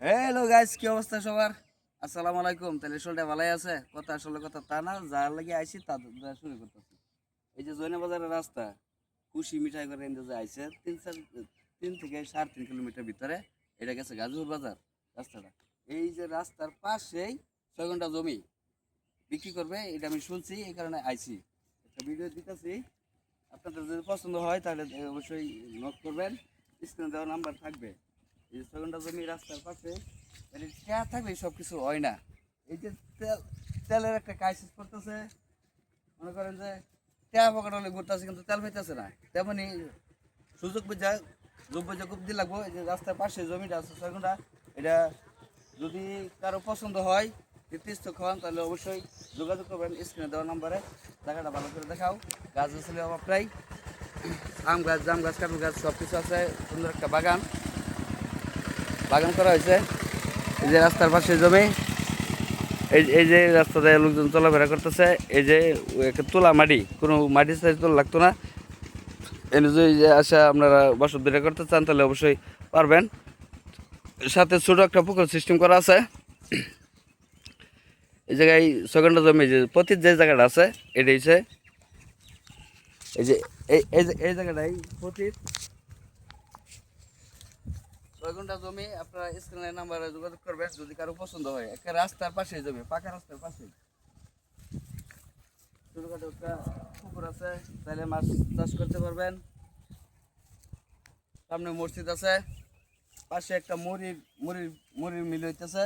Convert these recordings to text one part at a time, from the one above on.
Hello guys, কি অবস্থা সবার? আসসালামু আলাইকুম। তাহলে শরীরটা ভালোই আছে? কথা আসলে কথা তা না, যার লাগে আইছি তা দ্বারা শুরু করতেছি। এই যে জয়না বাজারের রাস্তা, খুশি মিঠাই করে এনে যে আইছে 3 থেকে 3.5 কিলোমিটার ভিতরে, এটা গেছে গাজীপুর বাজার রাস্তাটা। এই যে রাস্তার পাশেই 6 ঘন্টা জমি বিক্রি করবে, এটা আমি শুনছি, এই কারণে আইছি। একটা ভিডিও দিতেছি, আপনাদের যদি পছন্দ হয় তাহলে অবশ্যই নোট করবেন। স্ক্রিনে দেওয়া নাম্বার থাকবে। এই 6 ঘন্টা জমি রাস্তার পাশে, টেয়া থাকলে সব কিছু হয় না। এই যে তেলের একটা ক্রাইসিস করতেছে, মনে করেন যে টেয়া পকেট হলে ঘুরতেছে কিন্তু তেল পাইতেছে না, তেমনি সুযোগ বুঝা দ্রব্য যে খুব দিয়ে লাগবো। এই যে রাস্তার পাশে জমিটা আছে 6 ঘন্টা, এটা যদি কারো পছন্দ হয় নির্দিষ্ট খান তাহলে অবশ্যই যোগাযোগ করবেন স্ক্রিনে দেওয়া নাম্বারে। জায়গাটা ভালো করে দেখাও, গাছ আসলে অভাব প্রায়, আম গাছ, জাম গাছ, কাঁঠাল গাছ সব কিছু আছে। সুন্দর একটা বাগান বাগান করা হয়েছে। এই যে রাস্তার পাশে জমি, এই যে রাস্তাতে লোকজন চলাফেরা করতেছে। এই যে একটা তোলা মাটি, কোনো মাটি সাইজ তোলা লাগতো না। এনে যদি যে আসা আপনারা বসতভিটা করতে চান তাহলে অবশ্যই পারবেন। সাথে ছোট একটা পুকুর সিস্টেম করা আছে। এই জায়গায় 6 ঘন্টা জমি, যে প্রতি যে জায়গাটা আছে এটা হচ্ছে এই যে এই জায়গাটাই প্রতি 6 ঘন্টা জমি। আপনারা স্ক্রিনের নাম্বারে যোগাযোগ করবেন যদি কারো পছন্দ হয়। একটা রাস্তার পাশে জমি, পাকা রাস্তার পাশে ছোটখাটো একটা পুকুর আছে, তাহলে মাছ চাষ করতে পারবেন। সামনে মসজিদ আছে, পাশে একটা মুড়ির মুড়ির মিল হইতেছে।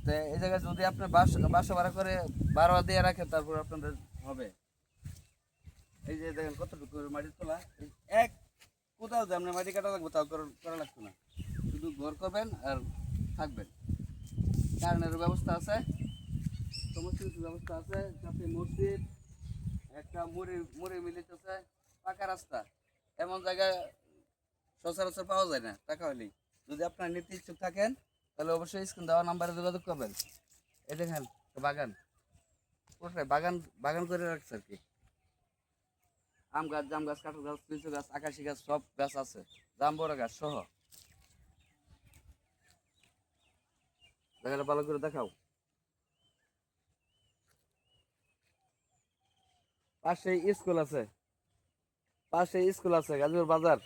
তো এই জায়গায় যদি আপনি বাসা ভাড়া করে ভাড়া দিয়ে রাখেন তারপর আপনাদের হবে। এই যে দেখেন কতটুকু মাটি তোলা, এক কোথাও যে আপনার মাটি কাটা লাগবে তাও করা লাগতো না, শুধু ঘর করবেন আর থাকবেন। কারেন্টের ব্যবস্থা আছে, সমস্ত কিছু ব্যবস্থা আছে। সাথে মসজিদ, একটা মুড়ি মিলিতেছে, পাকা রাস্তা। এমন জায়গায় সচরাচর পাওয়া যায় না টাকা হলেই। যদি আপনার নিতে ইচ্ছুক থাকেন তাহলে অবশ্যই স্ক্রিন দেওয়া নাম্বারে যোগাযোগ করবেন। এই দেখেন বাগান, পুরোটাই বাগান বাগান করে রাখছে আর কি। আম গাছ, জাম গাছ, কাঁঠাল গাছ, লিচু গাছ, আকাশি গাছ সব গাছ আছে, জাম্বুরা গাছ সহ। জায়গাটা ভালো করে দেখাও। পাশে স্কুল আছে, পাশে স্কুল আছে, গাজীপুর বাজার।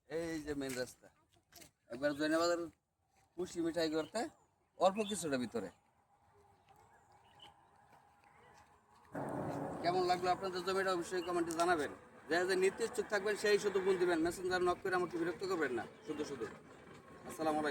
এই যে মেন রাস্তা, একবার জয়নাবাজার খুশি মিঠাই করতে অল্প কিছুটা ভিতরে। কেমন লাগলো আপনাদের জমিটা অবশ্যই কমেন্টে জানাবেন। যে যে নিতে ইচ্ছুক থাকবেন সেই শুধু ফোন দিবেন, মেসেঞ্জার নক করে আমাকে বিরক্ত করবেন না শুধু শুধু। আসসালামু আলাইকুম।